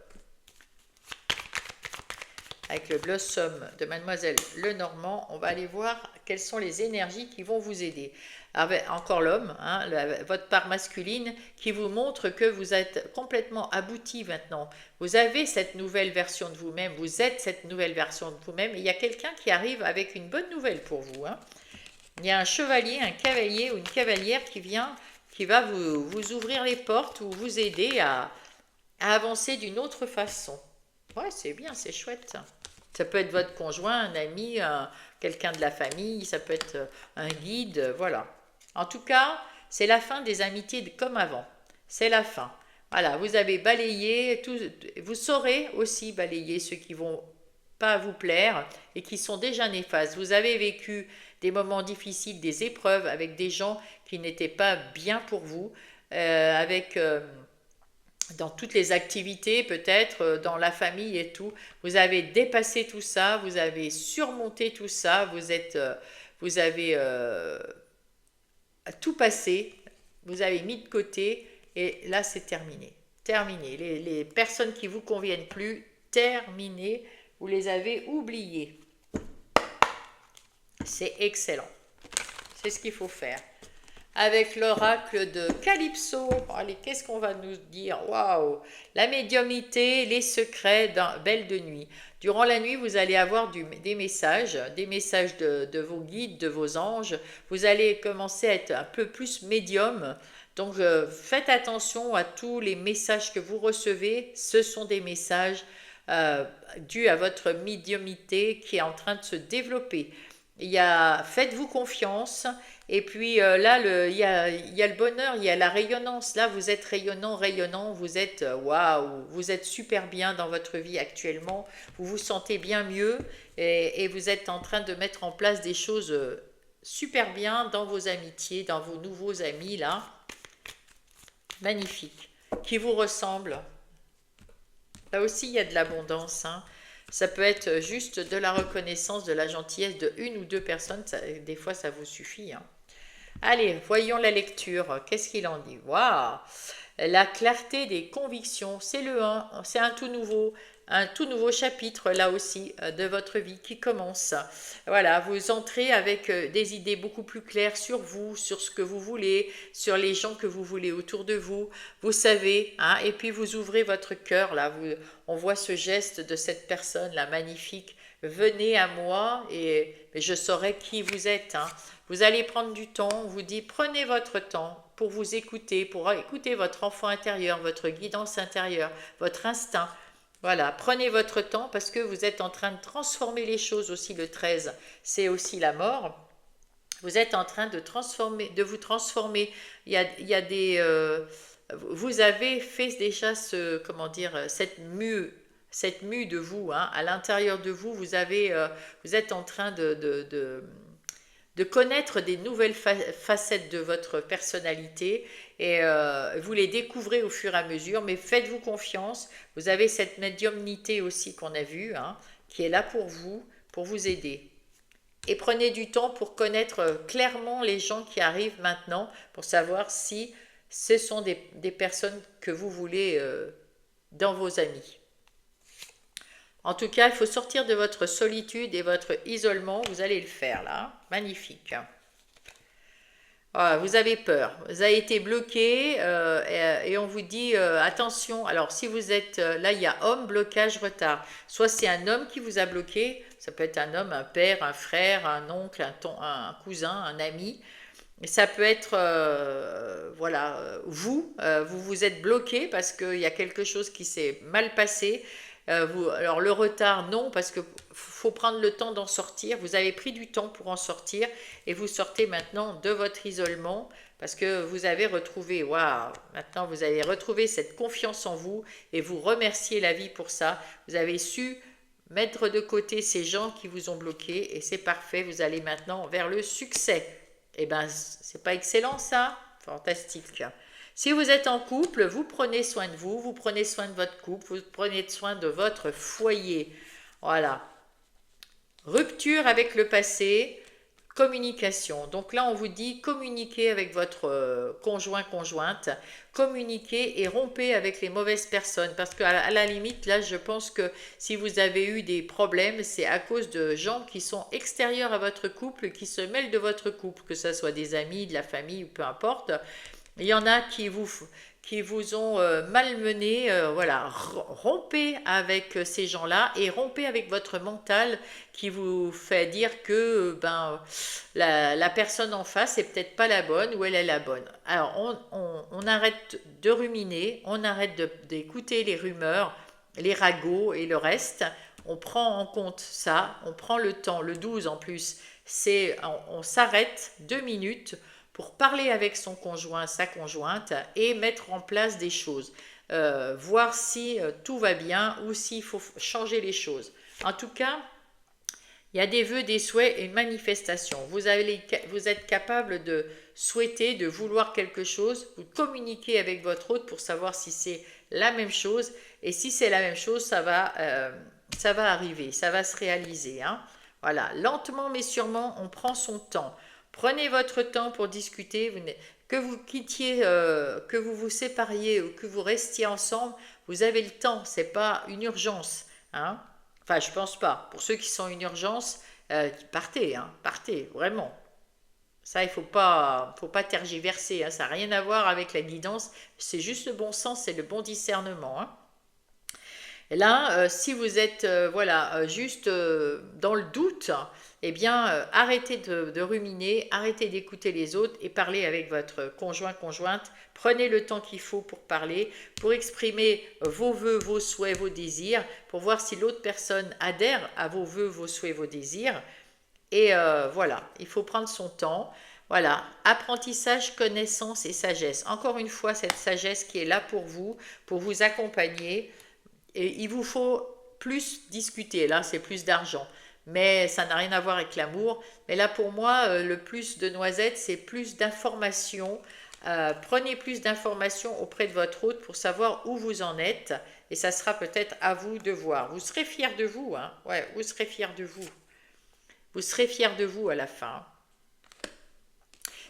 Avec le Blossom de Mademoiselle Lenormand, on va aller voir quelles sont les énergies qui vont vous aider. Avec encore l'homme, hein, votre part masculine, qui vous montre que vous êtes complètement abouti maintenant. Vous avez cette nouvelle version de vous-même, vous êtes cette nouvelle version de vous-même, et il y a quelqu'un qui arrive avec une bonne nouvelle pour vous, hein. Il y a un chevalier, un cavalier ou une cavalière qui va vous ouvrir les portes ou vous aider à avancer d'une autre façon. Ouais, c'est bien, c'est chouette. Ça peut être votre conjoint, un ami, quelqu'un de la famille, ça peut être un guide, voilà. En tout cas, c'est la fin des amitiés comme avant. C'est la fin. Voilà, vous avez balayé, vous saurez aussi balayer ceux qui vont pas vous plaire et qui sont déjà néfastes. Vous avez vécu des moments difficiles, des épreuves avec des gens qui n'étaient pas bien pour vous, avec dans toutes les activités, peut-être dans la famille et tout. Vous avez dépassé tout ça, vous avez surmonté tout ça, vous avez tout passé, vous avez mis de côté et là c'est terminé. Terminé. Les personnes qui vous conviennent plus, terminé. Vous les avez oubliées. C'est excellent. C'est ce qu'il faut faire. Avec l'oracle de Calypso. Allez, qu'est-ce qu'on va nous dire? Waouh! La médiumnité, les secrets d'un belle de nuit. Durant la nuit, vous allez avoir des messages de vos guides, de vos anges. Vous allez commencer à être un peu plus médium. Donc, faites attention à tous les messages que vous recevez. Ce sont des messages dus à votre médiumnité qui est en train de se développer. Faites-vous confiance. Et puis là, il y a le bonheur, il y a la rayonnance. Là, vous êtes rayonnant, rayonnant, vous êtes waouh, vous êtes super bien dans votre vie actuellement, vous vous sentez bien mieux et vous êtes en train de mettre en place des choses super bien dans vos amitiés, dans vos nouveaux amis là. Magnifique. Qui vous ressemblent. Là aussi, il y a de l'abondance, hein. Ça peut être juste de la reconnaissance, de la gentillesse de une ou deux personnes. Des fois, ça vous suffit, hein. Allez, voyons la lecture. Qu'est-ce qu'il en dit? Waouh! La clarté des convictions, c'est le 1. C'est un tout nouveau chapitre, là aussi, de votre vie qui commence. Voilà, vous entrez avec des idées beaucoup plus claires sur vous, sur ce que vous voulez, sur les gens que vous voulez autour de vous. Vous savez, hein, et puis vous ouvrez votre cœur, là. On voit ce geste de cette personne, là, magnifique. Venez à moi et je saurai qui vous êtes, hein. Vous allez prendre du temps, on vous dit prenez votre temps pour vous écouter, pour écouter votre enfant intérieur, votre guidance intérieure, votre instinct. Voilà, prenez votre temps parce que vous êtes en train de transformer les choses aussi. Le 13, c'est aussi la mort. Vous êtes en train de vous transformer. Il y a vous avez fait déjà cette mue de vous, hein. À l'intérieur de vous, vous êtes en train de connaître des nouvelles facettes de votre personnalité et vous les découvrez au fur et à mesure, mais faites-vous confiance. Vous avez cette médiumnité aussi qu'on a vue, hein, qui est là pour vous aider. Et prenez du temps pour connaître clairement les gens qui arrivent maintenant, pour savoir si ce sont des personnes que vous voulez dans vos amis. En tout cas, il faut sortir de votre solitude et votre isolement. Vous allez le faire là. Magnifique. Voilà, vous avez peur. Vous avez été bloqué et on vous dit attention. Alors, si vous êtes là, il y a homme, blocage, retard. Soit c'est un homme qui vous a bloqué. Ça peut être un homme, un père, un frère, un oncle, un cousin, un ami. Et ça peut être, voilà, vous vous êtes bloqué parce qu'il y a quelque chose qui s'est mal passé. Alors le retard, non, parce que faut prendre le temps d'en sortir. Vous avez pris du temps pour en sortir et vous sortez maintenant de votre isolement parce que vous avez retrouvé, waouh, maintenant vous avez retrouvé cette confiance en vous et vous remerciez la vie pour ça. Vous avez su mettre de côté ces gens qui vous ont bloqué et c'est parfait. Vous allez maintenant vers le succès. Eh bien, c'est pas excellent ça? Fantastique. Si vous êtes en couple, vous prenez soin de vous, vous prenez soin de votre couple, vous prenez soin de votre foyer. Voilà. Rupture avec le passé, communication. Donc là, on vous dit communiquez avec votre conjoint, conjointe, communiquez et rompez avec les mauvaises personnes. Parce qu'à la limite, là, je pense que si vous avez eu des problèmes, c'est à cause de gens qui sont extérieurs à votre couple, qui se mêlent de votre couple, que ce soit des amis, de la famille ou peu importe. Il y en a qui vous ont malmené, voilà, rompez avec ces gens-là et rompez avec votre mental qui vous fait dire que la personne en face est peut-être pas la bonne ou elle est la bonne. Alors on arrête de ruminer, on arrête d'écouter les rumeurs, les ragots et le reste. On prend en compte ça, on prend le temps, le 12 en plus, on s'arrête 2 minutes pour parler avec son conjoint, sa conjointe et mettre en place des choses. Voir si tout va bien ou s'il faut changer les choses. En tout cas, il y a des vœux, des souhaits et une manifestation. Vous êtes capable de souhaiter, de vouloir quelque chose. Vous communiquez avec votre hôte pour savoir si c'est la même chose. Et si c'est la même chose, ça va arriver, ça va se réaliser. Hein. Voilà, lentement mais sûrement, on prend son temps. Prenez votre temps pour discuter, que vous quittiez, que vous vous sépariez ou que vous restiez ensemble, vous avez le temps, c'est pas une urgence. Hein. Enfin, je pense pas. Pour ceux qui sont une urgence, partez, hein, partez, vraiment. Ça, il faut pas tergiverser, hein, ça n'a rien à voir avec la guidance, c'est juste le bon sens et le bon discernement. Hein. Et là, si vous êtes voilà, juste dans le doute, eh bien, arrêtez de ruminer, arrêtez d'écouter les autres et parlez avec votre conjoint, conjointe. Prenez le temps qu'il faut pour parler, pour exprimer vos vœux, vos souhaits, vos désirs, pour voir si l'autre personne adhère à vos vœux, vos souhaits, vos désirs. Et voilà, il faut prendre son temps. Voilà, apprentissage, connaissance et sagesse. Encore une fois, cette sagesse qui est là pour vous accompagner. Et il vous faut plus discuter, là c'est plus d'argent, mais ça n'a rien à voir avec l'amour. Mais là pour moi, le plus de noisettes, c'est plus d'informations. Prenez plus d'informations auprès de votre hôte pour savoir où vous en êtes, et ça sera peut-être à vous de voir. Vous serez fiers de vous, hein. Ouais, vous serez fiers de vous. Vous serez fiers de vous à la fin.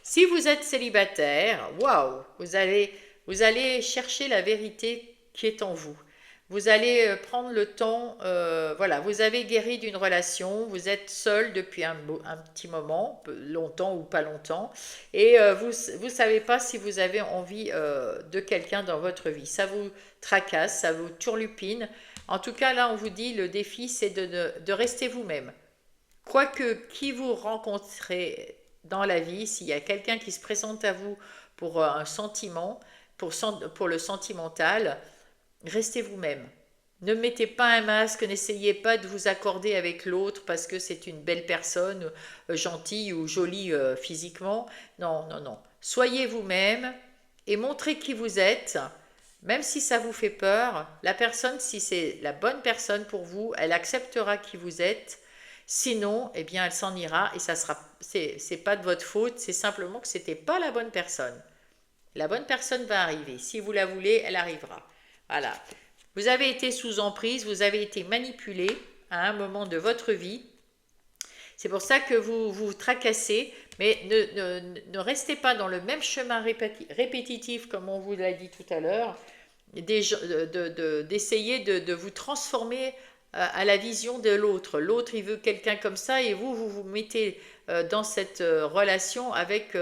Si vous êtes célibataire, waouh, vous allez chercher la vérité qui est en vous. Vous allez prendre le temps, voilà, vous avez guéri d'une relation, vous êtes seul depuis un petit moment, longtemps ou pas longtemps, et vous ne savez pas si vous avez envie de quelqu'un dans votre vie. Ça vous tracasse, ça vous turlupine. En tout cas, là, on vous dit, le défi, c'est de rester vous-même. Quoique qui vous rencontrez dans la vie, s'il y a quelqu'un qui se présente à vous pour un sentiment, pour le sentimental, restez vous-même. Ne mettez pas un masque, n'essayez pas de vous accorder avec l'autre parce que c'est une belle personne, gentille ou jolie physiquement. Non, non, non. Soyez vous-même et montrez qui vous êtes. Même si ça vous fait peur, la personne, si c'est la bonne personne pour vous, elle acceptera qui vous êtes. Sinon, eh bien, elle s'en ira et ça sera, c'est pas de votre faute, c'est simplement que c'était pas la bonne personne. La bonne personne va arriver. Si vous la voulez, elle arrivera. Voilà. Vous avez été sous emprise, vous avez été manipulé, à un moment de votre vie. C'est pour ça que vous vous tracassez, mais ne restez pas dans le même chemin répétitif comme on vous l'a dit tout à l'heure, d'essayer de vous transformer à la vision de l'autre. L'autre, il veut quelqu'un comme ça et vous vous mettez dans cette relation avec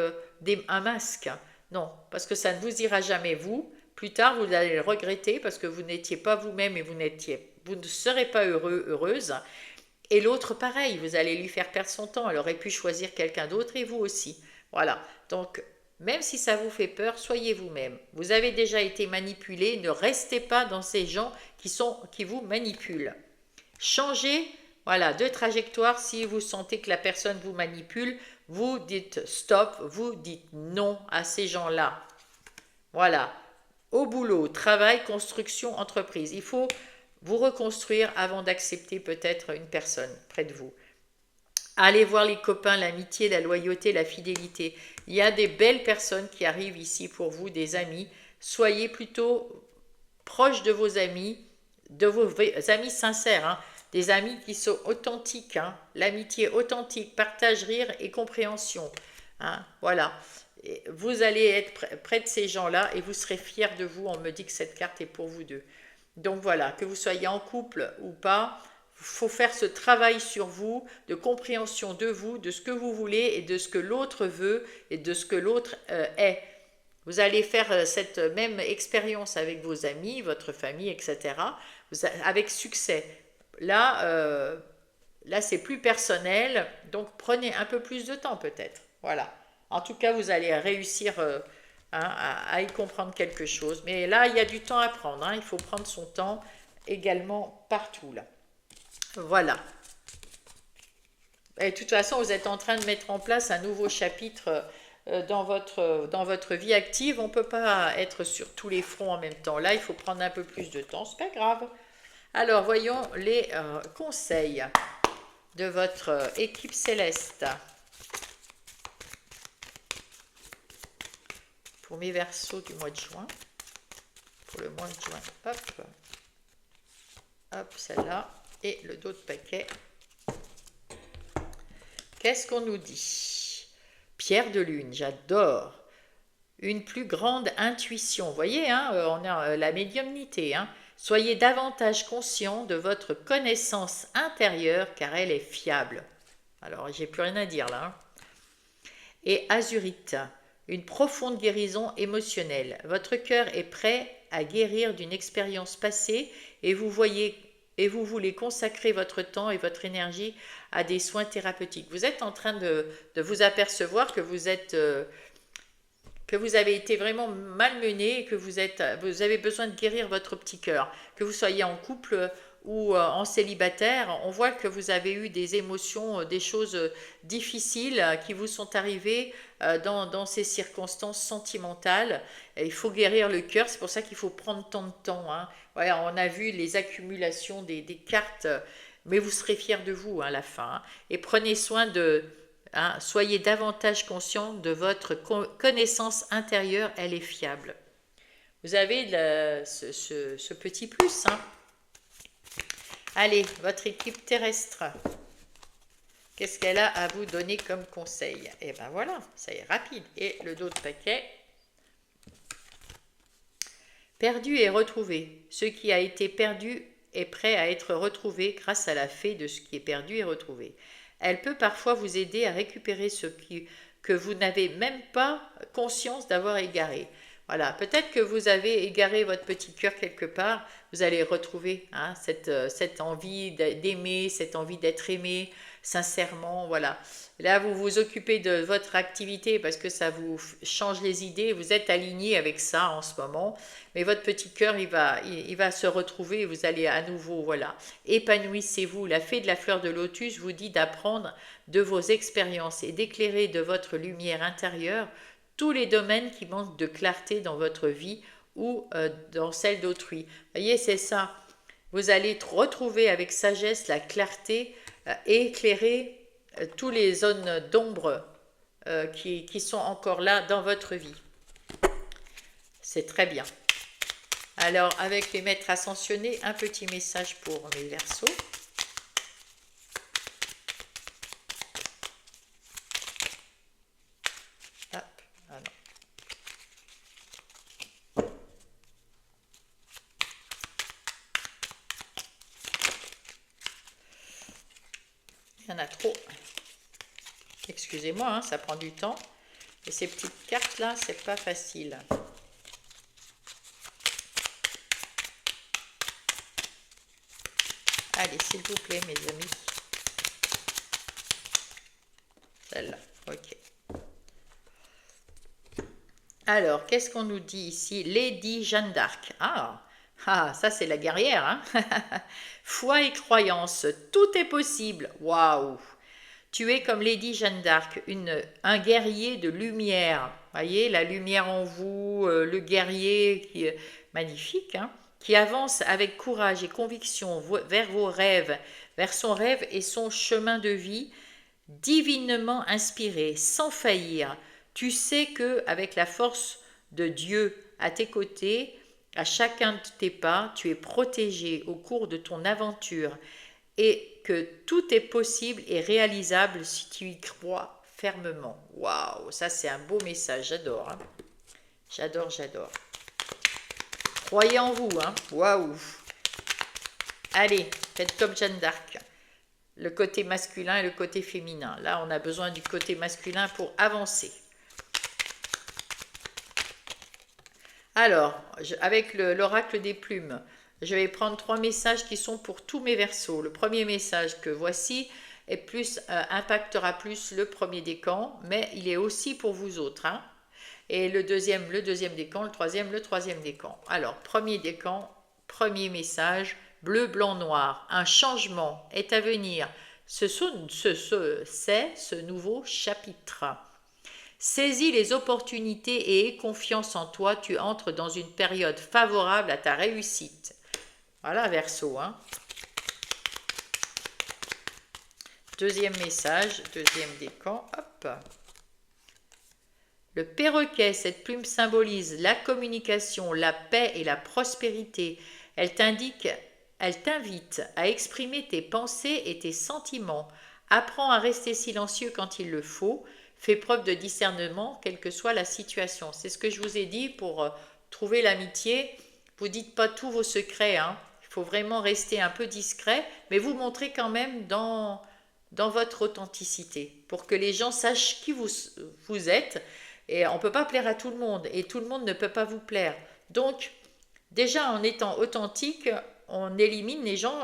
un masque. Non, parce que ça ne vous ira jamais vous. Plus tard, vous allez le regretter parce que vous n'étiez pas vous-même et vous ne serez pas heureuse. Et l'autre, pareil, vous allez lui faire perdre son temps. Elle aurait pu choisir quelqu'un d'autre et vous aussi. Voilà. Donc, même si ça vous fait peur, soyez vous-même. Vous avez déjà été manipulé. Ne restez pas dans ces gens qui vous manipulent. Changez, voilà, de trajectoire. Si vous sentez que la personne vous manipule, vous dites stop, vous dites non à ces gens-là. Voilà. Au boulot, travail, construction, entreprise. Il faut vous reconstruire avant d'accepter peut-être une personne près de vous. Allez voir les copains, l'amitié, la loyauté, la fidélité. Il y a des belles personnes qui arrivent ici pour vous, des amis. Soyez plutôt proches de vos amis sincères, hein, des amis qui sont authentiques. Hein, l'amitié authentique, partage, rire et compréhension. Hein, voilà. Et vous allez être près de ces gens-là et vous serez fiers de vous. On me dit que cette carte est pour vous deux. Donc voilà, que vous soyez en couple ou pas, il faut faire ce travail sur vous, de compréhension de vous, de ce que vous voulez et de ce que l'autre veut et de ce que l'autre est. Vous allez faire cette même expérience avec vos amis, votre famille, etc. Avec succès. Là, c'est plus personnel, donc prenez un peu plus de temps peut-être. Voilà. En tout cas, vous allez réussir à y comprendre quelque chose. Mais là, il y a du temps à prendre. Hein. Il faut prendre son temps également partout. Là. Voilà. Et de toute façon, vous êtes en train de mettre en place un nouveau chapitre dans votre vie active. On ne peut pas être sur tous les fronts en même temps. Là, il faut prendre un peu plus de temps. C'est pas grave. Alors, voyons les conseils de votre équipe céleste. Pour mes Verseaux du mois de juin. Pour le mois de juin. Hop. Hop, celle-là. Et le dos de paquet. Qu'est-ce qu'on nous dit? Pierre de lune, j'adore. Une plus grande intuition. Vous voyez, hein, on a la médiumnité. Hein. Soyez davantage conscient de votre connaissance intérieure car elle est fiable. Alors, j'ai plus rien à dire là. Hein. Et azurite, une profonde guérison émotionnelle. Votre cœur est prêt à guérir d'une expérience passée et vous voulez consacrer votre temps et votre énergie à des soins thérapeutiques. Vous êtes en train de vous apercevoir que vous avez été vraiment malmené et que vous avez besoin de guérir votre petit cœur. Que vous soyez en couple ou en célibataire, on voit que vous avez eu des émotions, des choses difficiles qui vous sont arrivées dans ces circonstances sentimentales. Et il faut guérir le cœur, c'est pour ça qu'il faut prendre tant de temps. Hein. Voilà, on a vu les accumulations des cartes, mais vous serez fiers de vous à la fin. Hein. Et prenez soin soyez davantage conscient de votre connaissance intérieure, elle est fiable. Vous avez ce petit plus. Hein. Allez, votre équipe terrestre, qu'est-ce qu'elle a à vous donner comme conseil? Et ben voilà, ça est rapide. Et le dos de paquet. Perdu et retrouvé. Ce qui a été perdu est prêt à être retrouvé grâce à la fée de ce qui est perdu et retrouvé. Elle peut parfois vous aider à récupérer que vous n'avez même pas conscience d'avoir égaré. Voilà, peut-être que vous avez égaré votre petit cœur quelque part, vous allez retrouver cette envie d'aimer, cette envie d'être aimé sincèrement, voilà. Là, vous vous occupez de votre activité parce que ça vous change les idées, vous êtes aligné avec ça en ce moment, mais votre petit cœur, il va se retrouver et vous allez à nouveau, voilà. Épanouissez-vous. La fée de la fleur de lotus vous dit d'apprendre de vos expériences et d'éclairer de votre lumière intérieure tous les domaines qui manquent de clarté dans votre vie ou dans celle d'autrui. Vous voyez, c'est ça. Vous allez retrouver avec sagesse la clarté et éclairer toutes les zones d'ombre qui sont encore là dans votre vie. C'est très bien. Alors, avec les maîtres ascensionnés, un petit message pour mes Verseaux. trop... Excusez-moi, hein, ça prend du temps. Et ces petites cartes-là, c'est pas facile. Allez, s'il vous plaît, mes amis. Celle-là, ok. Alors, qu'est-ce qu'on nous dit ici? Lady Jeanne d'Arc. Ça c'est la guerrière. Hein. Foi et croyance, tout est possible. Waouh! Tu es comme Lady Jeanne d'Arc, un guerrier de lumière. Voyez, la lumière en vous, le guerrier qui est magnifique, hein, qui avance avec courage et conviction vers vos rêves, vers son rêve et son chemin de vie, divinement inspiré, sans faillir. Tu sais que avec la force de Dieu à tes côtés, à chacun de tes pas, tu es protégé au cours de ton aventure et que tout est possible et réalisable si tu y crois fermement. Waouh, ça c'est un beau message, j'adore. Hein. J'adore, j'adore. Croyez en vous, hein. Waouh. Allez, faites comme Jeanne d'Arc. Le côté masculin et le côté féminin. Là, on a besoin du côté masculin pour avancer. Alors, avec l'oracle des plumes, je vais prendre 3 messages qui sont pour tous mes Verseaux. Le premier message que voici impactera plus le premier décan, mais il est aussi pour vous autres. Hein. Et le deuxième décan, le troisième décan. Alors, premier décan, premier message, bleu, blanc, noir. Un changement est à venir. C'est ce nouveau chapitre. Saisis les opportunités et aie confiance en toi, tu entres dans une période favorable à ta réussite. Voilà, Verseau. Hein. Deuxième message, deuxième décan. Hop. Le perroquet, cette plume symbolise la communication, la paix et la prospérité. Elle t'invite à exprimer tes pensées et tes sentiments. Apprends à rester silencieux quand il le faut. Fais preuve de discernement, quelle que soit la situation. C'est ce que je vous ai dit pour trouver l'amitié. Vous dites pas tous vos secrets. Hein. Il faut vraiment rester un peu discret, mais vous montrez quand même dans votre authenticité pour que les gens sachent qui vous êtes. Et on ne peut pas plaire à tout le monde et tout le monde ne peut pas vous plaire. Donc, déjà en étant authentique, on élimine les gens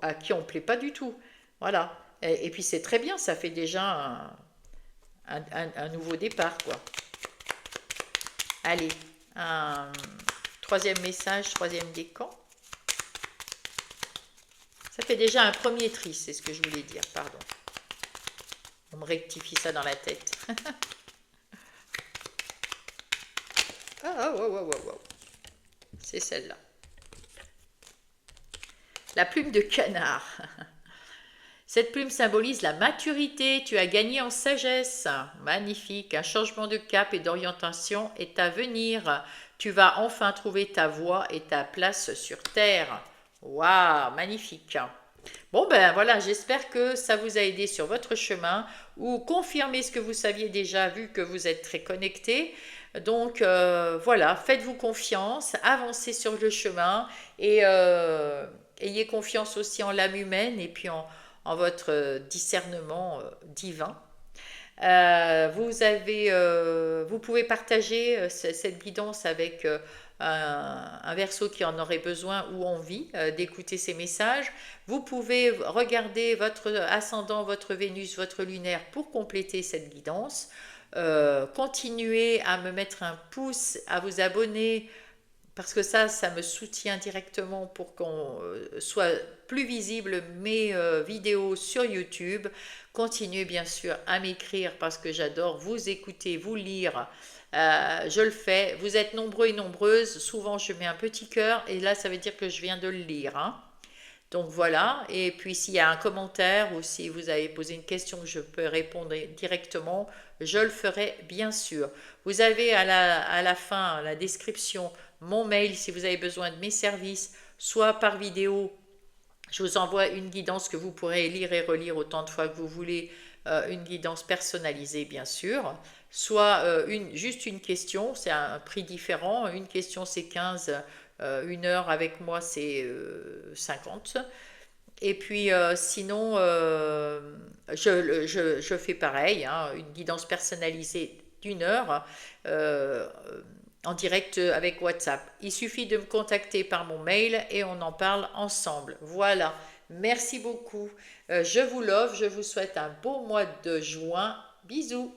à qui on ne plaît pas du tout. Voilà. Et puis c'est très bien, ça fait déjà un nouveau départ, quoi. Allez, un troisième message, troisième décan. Ça fait déjà un premier tri, c'est ce que je voulais dire, pardon. On me rectifie ça dans la tête. Wow. C'est celle-là. La plume de canard. Cette plume symbolise la maturité, tu as gagné en sagesse. Magnifique, un changement de cap et d'orientation est à venir. Tu vas enfin trouver ta voie et ta place sur Terre. Waouh, magnifique. Bon ben voilà, j'espère que ça vous a aidé sur votre chemin ou confirmer ce que vous saviez déjà vu que vous êtes très connecté. Donc voilà, faites-vous confiance, avancez sur le chemin et ayez confiance aussi en l'âme humaine et puis en votre discernement divin. Vous pouvez partager cette guidance avec un Verseau qui en aurait besoin ou envie d'écouter ces messages. Vous pouvez regarder votre ascendant, votre Vénus, votre lunaire pour compléter cette guidance. Continuez à me mettre un pouce, à vous abonner parce que ça me soutient directement pour qu'on soit plus visible mes vidéos sur YouTube. Continuez bien sûr à m'écrire parce que j'adore vous écouter, vous lire. Je le fais. Vous êtes nombreux et nombreuses. Souvent, je mets un petit cœur et là, ça veut dire que je viens de le lire. Hein. Donc voilà. Et puis, s'il y a un commentaire ou si vous avez posé une question que je peux répondre directement, je le ferai bien sûr. Vous avez à la fin, la description, mon mail si vous avez besoin de mes services, soit par vidéo. Je vous envoie une guidance que vous pourrez lire et relire autant de fois que vous voulez, une guidance personnalisée bien sûr, soit juste une question, c'est un prix différent, une question c'est 15, une heure avec moi c'est 50. Et puis sinon, je fais pareil, hein, une guidance personnalisée d'1 heure euh, en direct avec WhatsApp. Il suffit de me contacter par mon mail et on en parle ensemble. Voilà, merci beaucoup. Je vous love, je vous souhaite un beau mois de juin. Bisous.